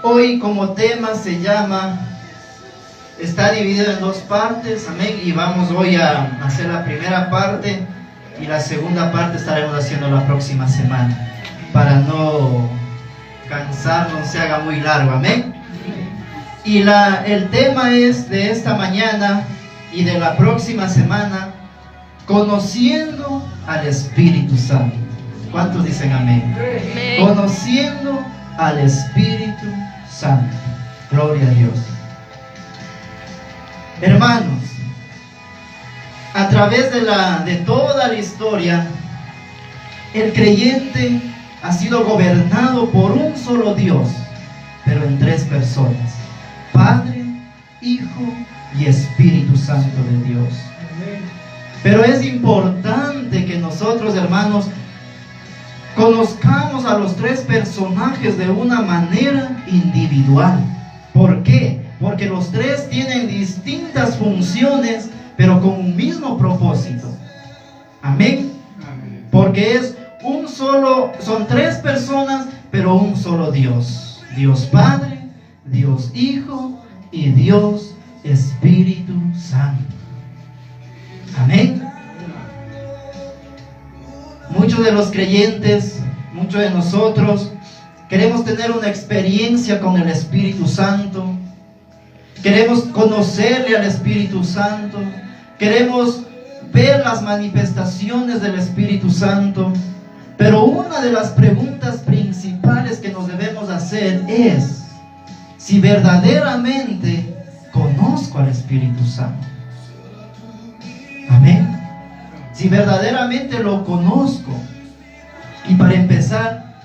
Hoy como tema se llama, está dividido en dos partes, amén, y vamos hoy a hacer la primera parte y la segunda parte estaremos haciendo la próxima semana, para no cansarnos, se haga muy largo, amén. Y el tema es de esta mañana y de la próxima semana, conociendo al Espíritu Santo. ¿Cuántos dicen amén? Amén. Conociendo al Espíritu Santo. Gloria a Dios. Hermanos, a través de toda la historia, el creyente ha sido gobernado por un solo Dios, pero en tres personas: Padre, Hijo y Espíritu Santo de Dios. Pero es importante que nosotros, hermanos, conozcamos a los tres personajes de una manera individual. ¿Por qué? Porque los tres tienen distintas funciones, pero con un mismo propósito. Amén. Porque son tres personas, pero un solo Dios. Dios Padre, Dios Hijo y Dios Espíritu Santo. Amén. Muchos de los creyentes, muchos de nosotros, queremos tener una experiencia con el Espíritu Santo. Queremos conocerle al Espíritu Santo. Queremos ver las manifestaciones del Espíritu Santo. Pero una de las preguntas principales que nos debemos hacer es si verdaderamente conozco al Espíritu Santo. Amén. Si verdaderamente lo conozco. Y para empezar,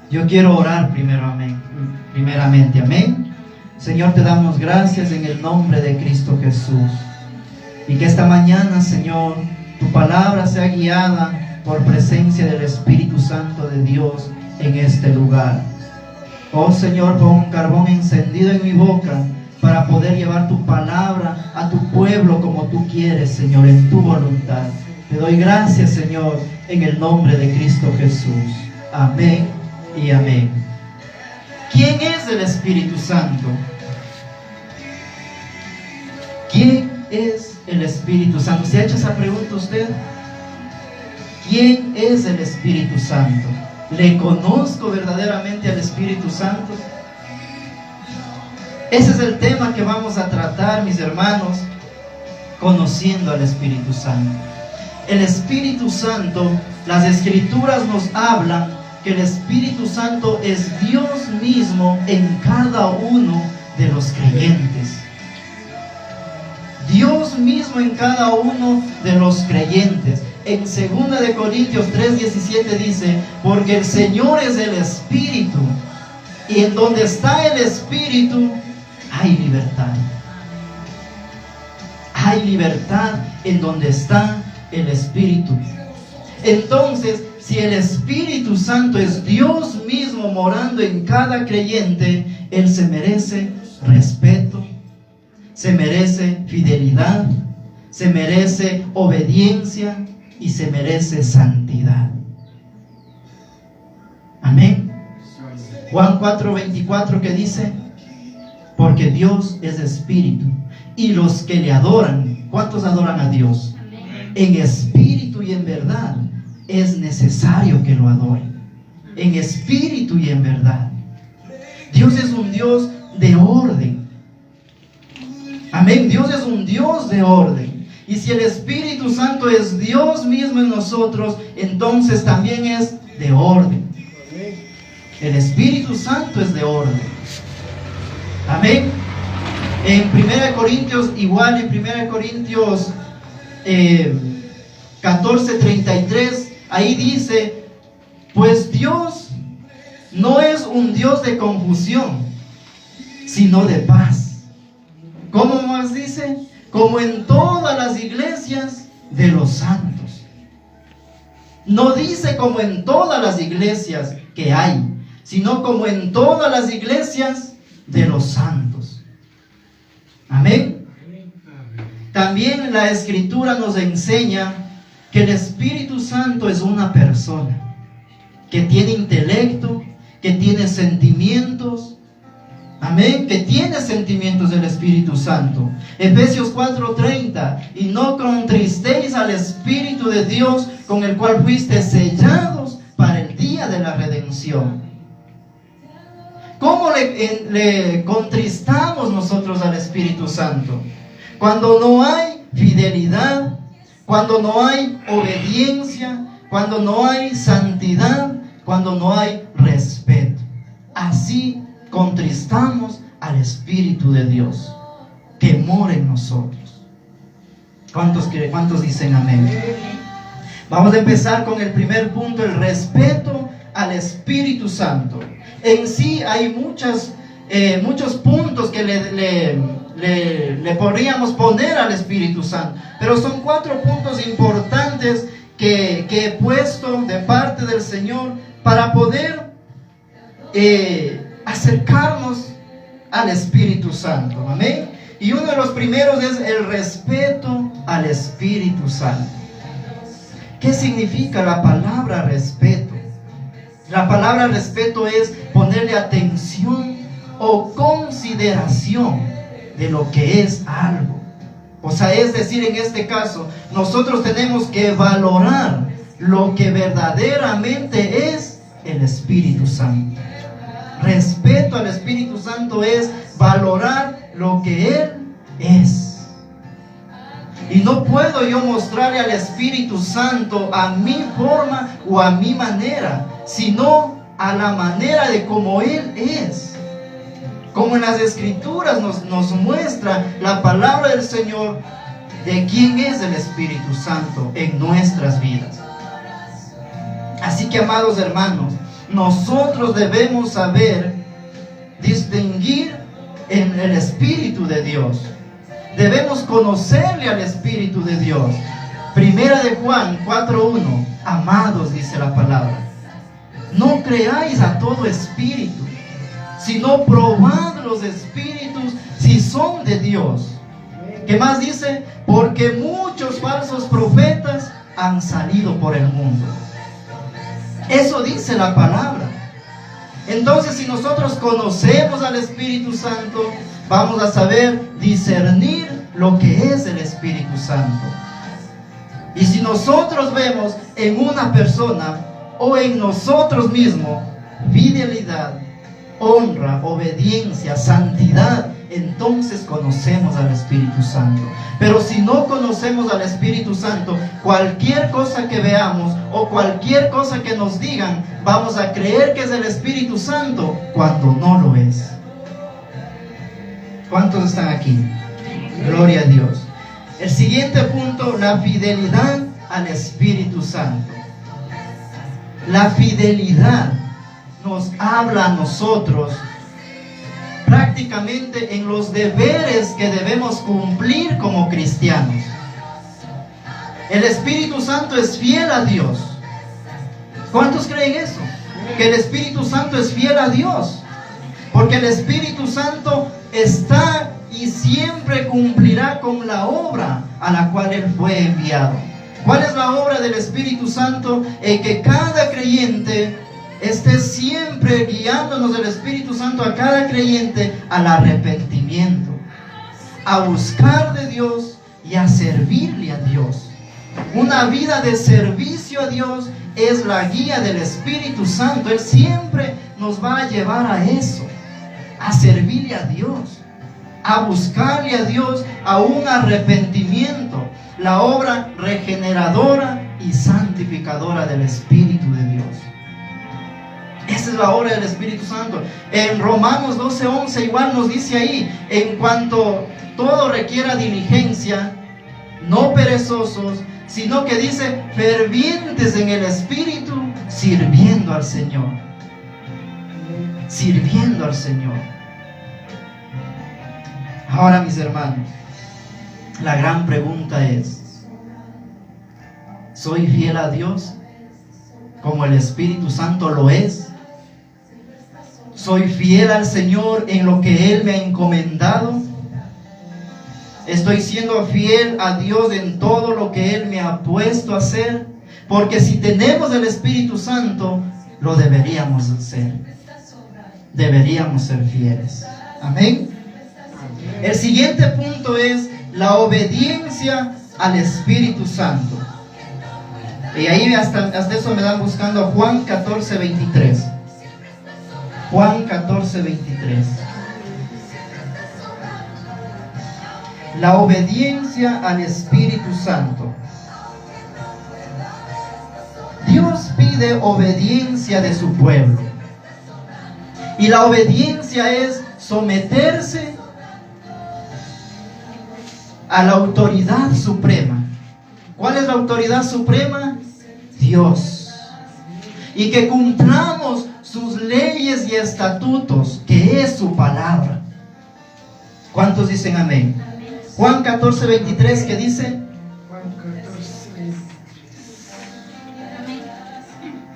yo quiero orar primeramente, amén. Señor, te damos gracias en el nombre de Cristo Jesús. Y que esta mañana, Señor, tu palabra sea guiada por presencia del Espíritu Santo de Dios en este lugar. Oh Señor, pon un carbón encendido en mi boca para poder llevar tu palabra a tu pueblo como tú quieres, Señor, en tu voluntad. Te doy gracias, Señor, en el nombre de Cristo Jesús. Amén y amén. ¿Quién es el Espíritu Santo? ¿Quién es el Espíritu Santo? ¿Se ha hecho esa pregunta usted? ¿Quién es el Espíritu Santo? ¿Le conozco verdaderamente al Espíritu Santo? Ese es el tema que vamos a tratar, mis hermanos, conociendo al Espíritu Santo. El Espíritu Santo, las Escrituras nos hablan que el Espíritu Santo es Dios mismo en cada uno de los creyentes. Dios mismo en cada uno de los creyentes. En 2 de Corintios 3:17 dice: porque el Señor es el Espíritu, y en donde está el Espíritu hay libertad. Hay libertad en donde está el Espíritu. Entonces, si el Espíritu Santo es Dios mismo morando en cada creyente, Él se merece respeto, se merece fidelidad, se merece obediencia y se merece santidad. Amén. Juan 4:24, que dice: porque Dios es Espíritu, y los que le adoran, ¿cuántos adoran a Dios? Amén. En espíritu y en verdad. Es necesario que lo adoren en espíritu y en verdad. Dios es un Dios de orden. Amén. Dios es un Dios de orden. Y si el Espíritu Santo es Dios mismo en nosotros, entonces también es de orden. El Espíritu Santo es de orden. Amén. En 1 Corintios, igual en 1 Corintios 14:33, ahí dice: pues Dios no es un Dios de confusión, sino de paz. ¿Cómo más dice? Como en todas las iglesias de los santos. No dice como en todas las iglesias que hay, sino como en todas las iglesias de los santos. Amén. También la Escritura nos enseña que el Espíritu Santo es una persona que tiene intelecto, que tiene sentimientos, Amén, que tiene sentimientos del Espíritu Santo. Efesios 4:30, y no contristéis al Espíritu de Dios, con el cual fuiste sellados para el día de la redención. ¿Cómo le contristamos nosotros al Espíritu Santo? Cuando no hay fidelidad, cuando no hay obediencia, cuando no hay santidad, cuando no hay respeto. Así contristamos al Espíritu de Dios que mora en nosotros. ¿Cuántos dicen amén? Vamos a empezar con el primer punto, el respeto al Espíritu Santo. En sí hay muchos puntos que le podríamos poner al Espíritu Santo, pero son 4 puntos importantes que he puesto de parte del Señor para poder acercarnos al Espíritu Santo. Amén. Y uno de los primeros es el respeto al Espíritu Santo. ¿Qué significa la palabra respeto? La palabra respeto es ponerle atención o consideración de lo que es algo. O sea, es decir, en este caso, nosotros tenemos que valorar lo que verdaderamente es el Espíritu Santo. Respeto al Espíritu Santo es valorar lo que Él es. Y no puedo yo mostrarle al Espíritu Santo a mi forma o a mi manera, sino a la manera de como Él es. Como en las Escrituras nos muestra la palabra del Señor de quién es el Espíritu Santo en nuestras vidas. Así que, amados hermanos, nosotros debemos saber distinguir en el Espíritu de Dios. Debemos conocerle al Espíritu de Dios. Primera de Juan 4:1. Amados, dice la palabra, no creáis a todo espíritu, sino probad los espíritus si son de Dios. ¿Qué más dice? Porque muchos falsos profetas han salido por el mundo. Eso dice la palabra. Entonces, si nosotros conocemos al Espíritu Santo, vamos a saber discernir lo que es el Espíritu Santo. Y si nosotros vemos en una persona o en nosotros mismos fidelidad, honra, obediencia, santidad, entonces conocemos al Espíritu Santo. Pero si no conocemos al Espíritu Santo, cualquier cosa que veamos o cualquier cosa que nos digan, vamos a creer que es el Espíritu Santo cuando no lo es. ¿Cuántos están aquí? Gloria a Dios. El siguiente punto, la fidelidad al Espíritu Santo. La fidelidad nos habla a nosotros prácticamente en los deberes que debemos cumplir como cristianos. El Espíritu Santo es fiel a Dios. ¿Cuántos creen eso? Que el Espíritu Santo es fiel a Dios. Porque el Espíritu Santo está y siempre cumplirá con la obra a la cual Él fue enviado. ¿Cuál es la obra del Espíritu Santo? Que cada creyente esté siempre guiándonos del Espíritu Santo a cada creyente al arrepentimiento, a buscar de Dios y a servirle a Dios. Una vida de servicio a Dios es la guía del Espíritu Santo. Él siempre nos va a llevar a eso, a servirle a Dios, a buscarle a Dios, a un arrepentimiento, la obra regeneradora y santificadora del Espíritu de Dios. Esa es la obra del Espíritu Santo. En Romanos 12:11 igual nos dice ahí, en cuanto todo requiera diligencia, no perezosos, sino que dice fervientes en el Espíritu, sirviendo al Señor. Sirviendo al Señor. Ahora, mis hermanos, la gran pregunta es, ¿soy fiel a Dios como el Espíritu Santo lo es? ¿Soy fiel al Señor en lo que Él me ha encomendado? ¿Estoy siendo fiel a Dios en todo lo que Él me ha puesto a hacer? Porque si tenemos el Espíritu Santo, lo deberíamos hacer. Deberíamos ser fieles. Amén. El siguiente punto es la obediencia al Espíritu Santo. Y ahí hasta eso me dan buscando Juan 14:23. Juan 14:23. La obediencia al Espíritu Santo. Dios pide obediencia de su pueblo. Y la obediencia es someterse a la autoridad suprema. ¿Cuál es la autoridad suprema? Dios. Y que cumplamos sus leyes y estatutos, que es su palabra. ¿Cuántos dicen amén? Juan 14:23, ¿qué dice? Juan 14.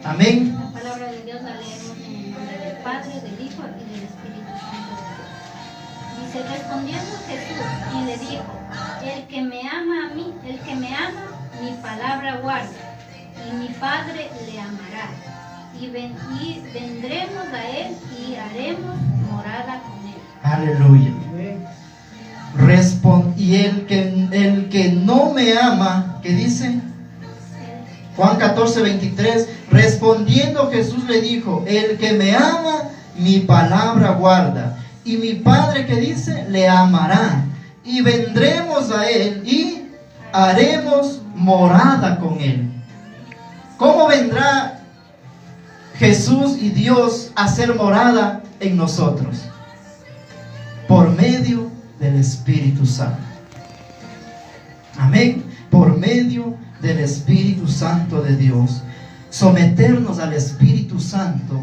Amén. La palabra de Dios la leemos en el nombre del Padre, del Hijo y del Espíritu Santo. Dice, respondiendo Jesús y le dijo, el que me ama a mí, el que me ama, mi palabra guarda, y mi Padre le amará, y vendremos a él y haremos morada con él. Aleluya. Y el que no me ama, ¿qué dice? Juan 14:23, respondiendo Jesús le dijo, el que me ama, mi palabra guarda, y mi Padre, ¿qué dice? Le amará, y vendremos a él y haremos morada con él. ¿Cómo vendrá Jesús y Dios a hacer morada en nosotros? Por medio del Espíritu Santo. Amén. Por medio del Espíritu Santo de Dios. Someternos al Espíritu Santo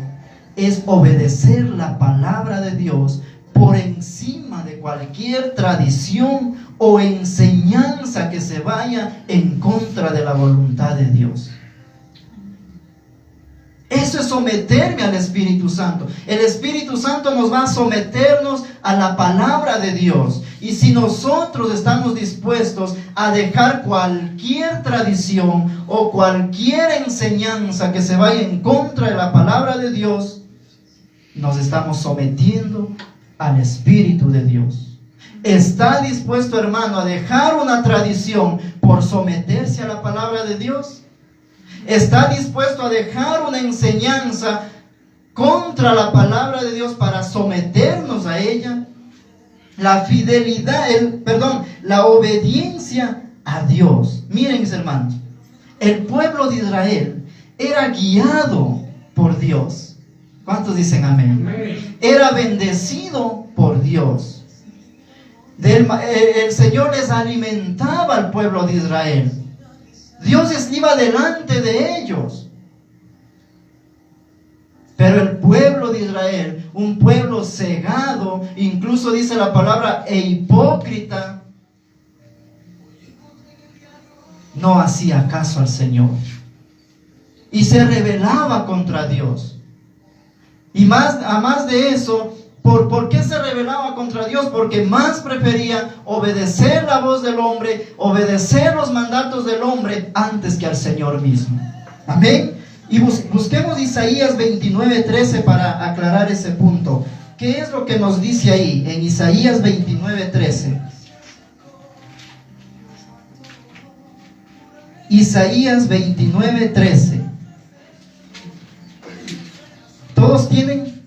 es obedecer la palabra de Dios por encima de cualquier tradición o enseñanza que se vaya en contra de la voluntad de Dios. Eso es someterme al Espíritu Santo. El Espíritu Santo nos va a someternos a la palabra de Dios. Y si nosotros estamos dispuestos a dejar cualquier tradición o cualquier enseñanza que se vaya en contra de la palabra de Dios, nos estamos sometiendo al Espíritu de Dios. ¿Está dispuesto, hermano, a dejar una tradición por someterse a la palabra de Dios? ¿Está dispuesto a dejar una enseñanza contra la palabra de Dios para someternos a ella? La fidelidad, la obediencia a Dios. Miren, mis hermanos, el pueblo de Israel era guiado por Dios. ¿Cuántos dicen amén? Era bendecido por Dios. El Señor les alimentaba al pueblo de Israel. Dios iba delante de ellos. Pero el pueblo de Israel, un pueblo cegado, incluso dice la palabra, e hipócrita, no hacía caso al Señor. Y se rebelaba contra Dios. Y a más de eso, ¿por qué se rebelaba contra Dios? Porque más prefería obedecer la voz del hombre, obedecer los mandatos del hombre antes que al Señor mismo. Amén. Y busquemos Isaías 29:13 para aclarar ese punto. ¿Qué es lo que nos dice ahí en Isaías 29:13? Isaías 29:13. ¿Todos tienen?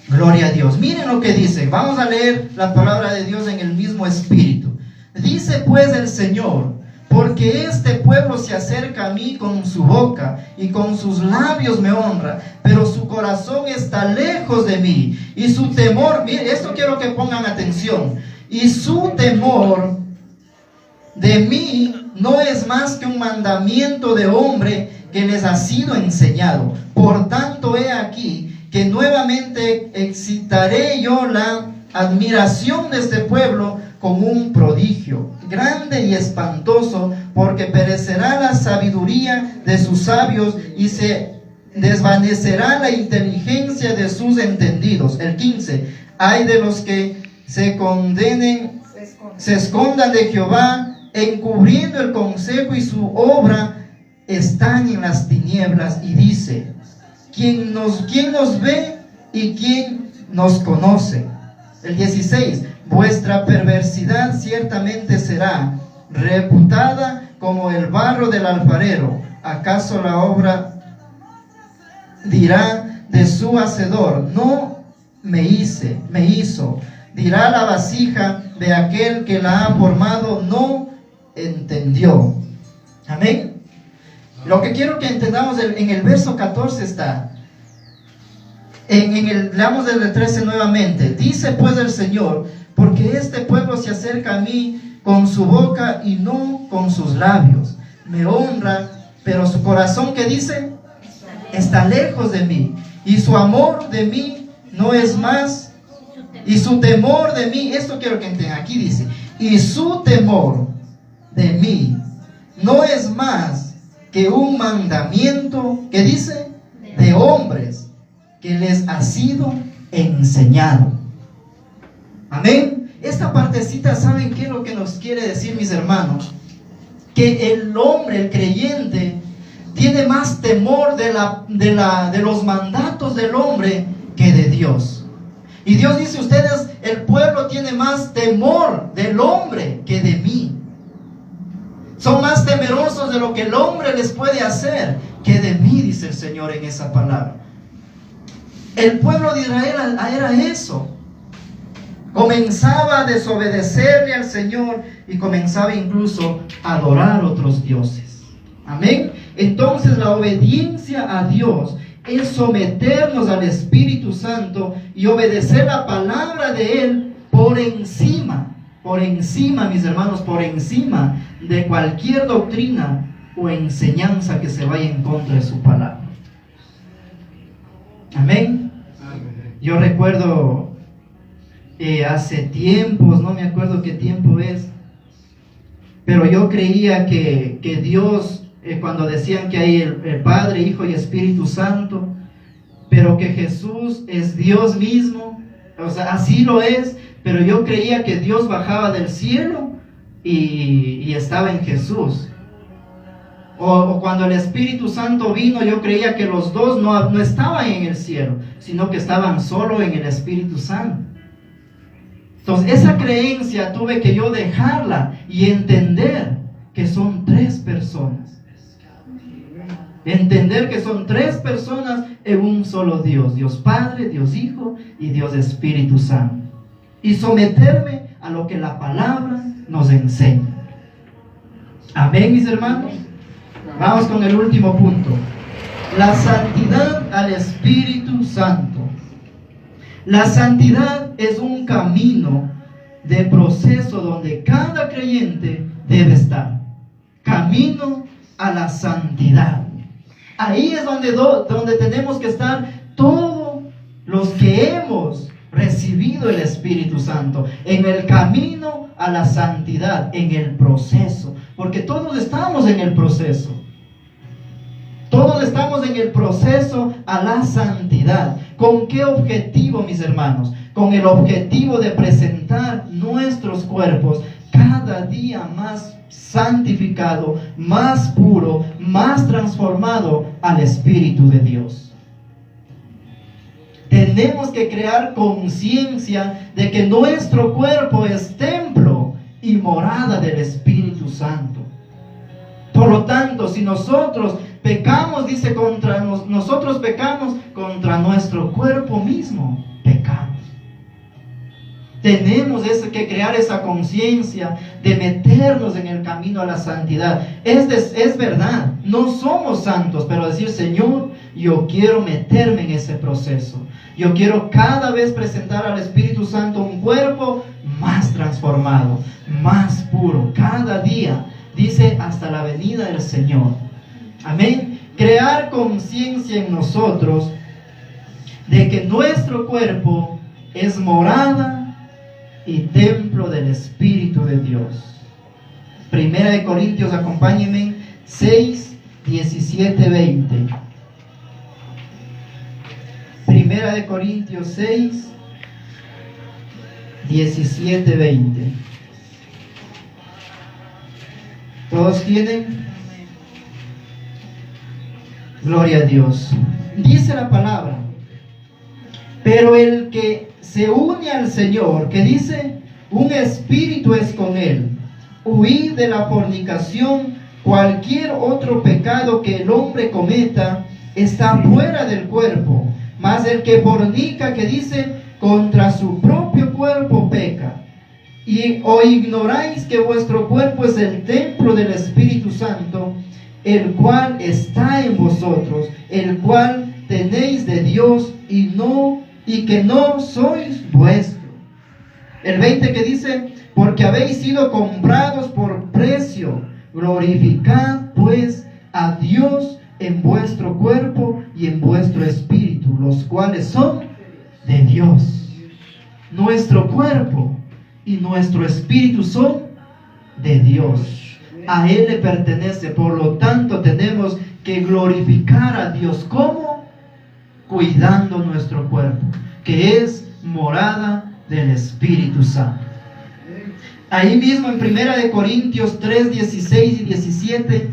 Gloria a Dios. Miren lo que dice. Vamos a leer la palabra de Dios en el mismo espíritu. Dice pues el Señor: porque este pueblo se acerca a mí con su boca y con sus labios me honra, pero su corazón está lejos de mí y su temor, miren, esto quiero que pongan atención, y su temor de mí no es más que un mandamiento de hombre que les ha sido enseñado. Por tanto, he aquí que nuevamente excitaré yo la admiración de este pueblo con un prodigio grande y espantoso, porque perecerá la sabiduría de sus sabios y se desvanecerá la inteligencia de sus entendidos. El 15, hay de los que se escondan de Jehová, encubriendo el consejo, y su obra están en las tinieblas. Y dice: ¿quién nos ve y quién nos conoce. El 16, vuestra perversidad ciertamente será reputada como el barro del alfarero. ¿Acaso la obra dirá de su hacedor, no me hizo? Dirá la vasija de aquel que la ha formado, no entendió. Amén. Lo que quiero que entendamos en el verso 14 está. Leamos del 13 nuevamente. Dice pues el Señor, porque este pueblo se acerca a mí con su boca y no con sus labios. Me honra, pero su corazón, ¿qué dice? Está lejos de mí. Y su amor de mí no es más. Y su temor de mí, esto quiero que entiendan. Aquí dice, y su temor de mí no es más que un mandamiento, ¿qué dice? De hombres, que les ha sido enseñado. Amén. Esta partecita, ¿saben qué es lo que nos quiere decir, mis hermanos? Que el hombre, el creyente, tiene más temor de los mandatos del hombre que de Dios. Y Dios dice, ustedes, el pueblo tiene más temor del hombre que de mí. Son más temerosos de lo que el hombre les puede hacer que de mí, dice el Señor en esa palabra. El pueblo de Israel era eso. Comenzaba a desobedecerle al Señor y comenzaba incluso a adorar otros dioses. Amén. Entonces la obediencia a Dios es someternos al Espíritu Santo y obedecer la palabra de Él por encima, mis hermanos, por encima de cualquier doctrina o enseñanza que se vaya en contra de su palabra. Amén. Yo recuerdo hace tiempos, no me acuerdo qué tiempo es, pero yo creía que Dios, cuando decían que hay el Padre, Hijo y Espíritu Santo, pero que Jesús es Dios mismo, o sea, así lo es, pero yo creía que Dios bajaba del cielo y estaba en Jesús. O cuando el Espíritu Santo vino, yo creía que los dos no estaban en el cielo, sino que estaban solo en el Espíritu Santo. Entonces esa creencia tuve que yo dejarla y entender que son tres personas. Entender que son tres personas en un solo Dios. Dios Padre, Dios Hijo y Dios Espíritu Santo. Y someterme a lo que la palabra nos enseña. Amén, mis hermanos. Vamos con el último punto. La santidad al Espíritu Santo. La santidad es un camino de proceso donde cada creyente debe estar. Camino a la santidad. Ahí es donde tenemos que estar todos los que hemos recibido el Espíritu Santo. En el camino a la santidad, en el proceso. Porque todos estamos en el proceso. Todos estamos en el proceso a la santidad. ¿Con qué objetivo, mis hermanos? Con el objetivo de presentar nuestros cuerpos cada día más santificado, más puro, más transformado al Espíritu de Dios. Tenemos que crear conciencia de que nuestro cuerpo es templo y morada del Espíritu Santo. Por lo tanto, si nosotros pecamos, dice, nosotros pecamos contra nuestro cuerpo mismo, pecamos. Tenemos que crear esa conciencia de meternos en el camino a la santidad. Es verdad, no somos santos, pero decir, Señor, yo quiero meterme en ese proceso. Yo quiero cada vez presentar al Espíritu Santo un cuerpo más transformado, más puro, cada día, dice, hasta la venida del Señor. Amén. Crear conciencia en nosotros de que nuestro cuerpo es morada y templo del Espíritu de Dios. Primera de Corintios, acompáñenme, 6, 17, 20. Primera de Corintios 6, 17, 20. ¿Todos tienen? Gloria a Dios. Dice la palabra: Pero el que se une al Señor, que dice, un espíritu es con él. Huid de la fornicación. Cualquier otro pecado que el hombre cometa está fuera del cuerpo, mas el que fornica, que dice, contra su propio cuerpo peca. ¿O ignoráis que vuestro cuerpo es el templo del Espíritu Santo, el cual está en vosotros, el cual tenéis de Dios y que no sois vuestro? El 20 que dice, porque habéis sido comprados por precio, glorificad pues a Dios en vuestro cuerpo y en vuestro espíritu, los cuales son de Dios. Nuestro cuerpo y nuestro espíritu son de Dios. A Él le pertenece, por lo tanto tenemos que glorificar a Dios. ¿Cómo? Cuidando nuestro cuerpo, que es morada del Espíritu Santo. Ahí mismo en 1 Corintios 3, 16 y 17,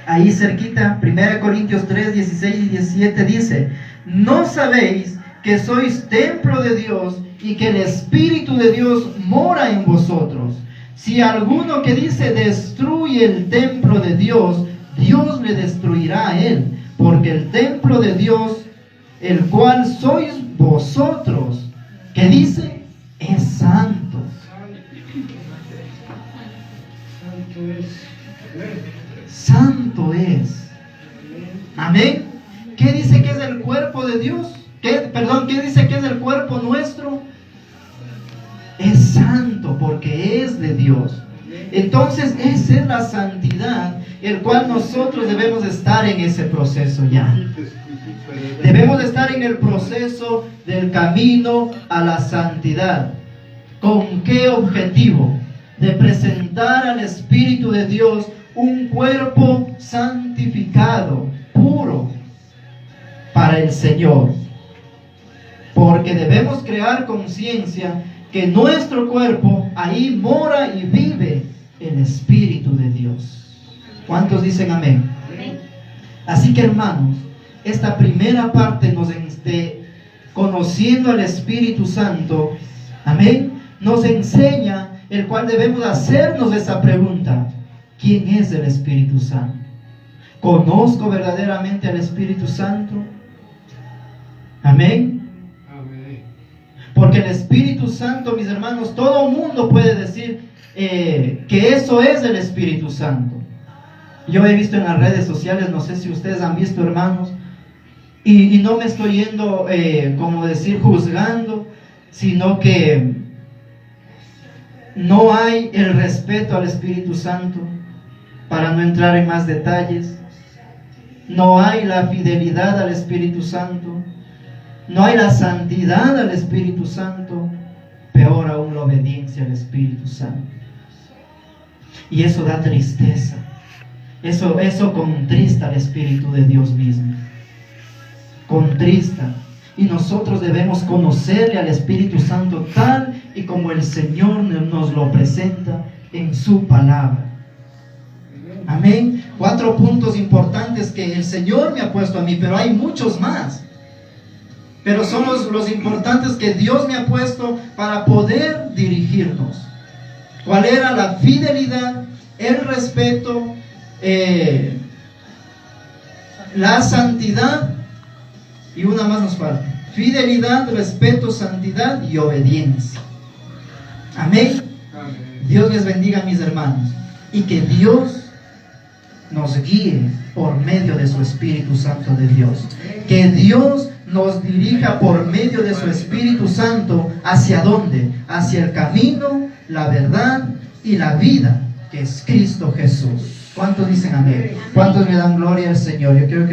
ahí cerquita, 1 Corintios 3, 16 y 17 dice, ¿no sabéis que sois templo de Dios y que el Espíritu de Dios mora en vosotros? Si alguno, que dice, destruye el templo de Dios, Dios le destruirá a él, porque el templo de Dios, el cual sois vosotros, que dice, es santo. Santo es. Amén. ¿Qué dice que es el cuerpo de Dios? ¿Qué dice que es el cuerpo nuestro? Es santo porque es de Dios. Entonces esa es la santidad, el cual nosotros debemos estar en ese proceso ya. Debemos estar en el proceso del camino a la santidad. ¿Con qué objetivo? De presentar al Espíritu de Dios un cuerpo santificado, puro, para el Señor. Porque debemos crear conciencia que nuestro cuerpo, ahí mora y vive el Espíritu de Dios. ¿Cuántos dicen amén? Amén. Así que, hermanos, esta primera parte de conociendo al Espíritu Santo, amén, nos enseña el cual debemos hacernos esa pregunta: ¿quién es el Espíritu Santo? ¿Conozco verdaderamente al Espíritu Santo? Amén. Amén. Porque el Espíritu Santo, mis hermanos, todo mundo puede decir que eso es el Espíritu Santo. Yo he visto en las redes sociales, no sé si ustedes han visto, hermanos, y no me estoy yendo, como decir, juzgando, sino que no hay el respeto al Espíritu Santo, para no entrar en más detalles. No hay la fidelidad al Espíritu Santo, no hay la santidad al Espíritu Santo, peor aún la obediencia al Espíritu Santo. Y eso da tristeza, eso contrista al Espíritu de Dios mismo, contrista. Y nosotros debemos conocerle al Espíritu Santo tal y como el Señor nos lo presenta en su palabra. Amén. 4 puntos importantes que el Señor me ha puesto a mí, pero hay muchos más. Pero son los importantes que Dios me ha puesto para poder dirigirnos. ¿Cuál era? La fidelidad, el respeto, la santidad, y una más nos falta: fidelidad, respeto, santidad y obediencia. Amén. Amén. Dios les bendiga, mis hermanos, y que Dios nos guíe por medio de su Espíritu Santo de Dios. Que Dios nos dirija por medio de su Espíritu Santo. ¿Hacia dónde? Hacia el camino, la verdad y la vida, que es Cristo Jesús. ¿Cuántos dicen amén? ¿Cuántos le dan gloria al Señor? Yo quiero que